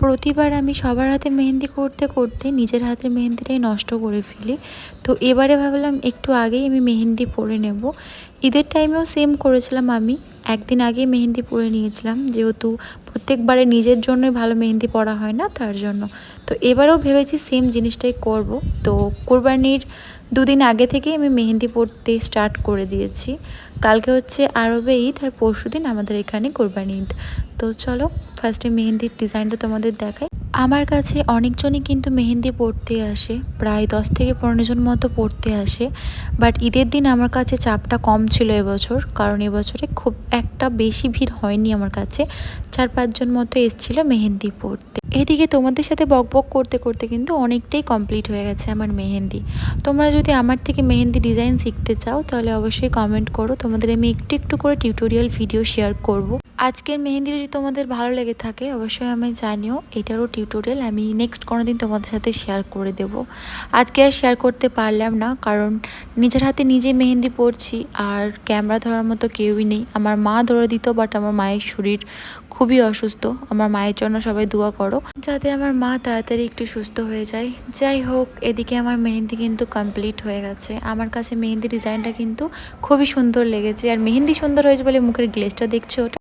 প্রতিবার আমি সবার হাতে মেহেন্দি করতে করতে নিজের হাতের মেহেন্দিটাই নষ্ট করে ফেলি। তো এবারে ভাবলাম একটু আগেই আমি মেহেন্দি পরে নেব। ঈদের টাইমেও সেম করেছিলাম, আমি একদিন আগেই মেহেন্দি পরে নিয়েছিলাম, যেহেতু প্রত্যেকবারে নিজের জন্যই ভালো মেহেন্দি পরা হয় না, তার জন্য। তো এবারেও ভেবেছি সেম জিনিসটাই করব। তো কোরবানির দুদিন আগে থেকেই আমি মেহেন্দি পরতে স্টার্ট করে দিয়েছি। কালকে হচ্ছে আরবে ঈদ, আর পরশু দিন আমাদের এখানে কোরবানি ঈদ। তো চলো ফার্স্টে মেহেন্দির ডিজাইনটা তোমাদের দেখাই। আমার কাছে অনেকজনই কিন্তু মেহেন্দি পরতে আসে, প্রায় 10 থেকে 15 জন মতো পরতে আসে। বাট ঈদের দিন আমার কাছে চাপটা কম ছিল এবছর, কারণ এবছরে খুব একটা বেশি ভিড় হয়নি। আমার কাছে 4-5 জন মতো এসেছিল মেহেন্দি পরতে। এদিকে তোমাদের সাথে বকবক করতে করতে কিন্তু অনেকটাই কমপ্লিট হয়ে গেছে আমার মেহেন্দি। তোমরা যদি আমার থেকে মেহেন্দি ডিজাইন শিখতে চাও তাহলে অবশ্যই কমেন্ট করো, তোমাদের আমি একটু একটু করে টিউটোরিয়াল ভিডিও শেয়ার করব। আজকের মেহেন্দি যদি তোমাদের ভালো লেগে থাকে অবশ্যই আমি জানিও, এটারও টিউটোরিয়াল আমি নেক্সট কোনো দিন তোমাদের সাথে শেয়ার করে দেব। আজকে আর শেয়ার করতে পারলাম না, কারণ নিজের হাতে নিজে মেহেন্দি পরছি আর ক্যামেরা ধরার মতো কেউই নেই। আমার মা ধরে দিত, বাট আমার মায়ের শরীর খুবই অসুস্থ। আমার মায়ের জন্য সবাই দোয়া করো যাতে আমার মা তাড়াতাড়ি একটু সুস্থ হয়ে যায়। যাই হোক, এদিকে আমার মেহেন্দি কিন্তু কমপ্লিট হয়ে গেছে। আমার কাছে মেহেন্দি ডিজাইনটা কিন্তু খুবই সুন্দর লেগেছে, আর মেহেন্দি সুন্দর হয়েছে বলে মুখের গ্লেজটা দেখছো, ওটা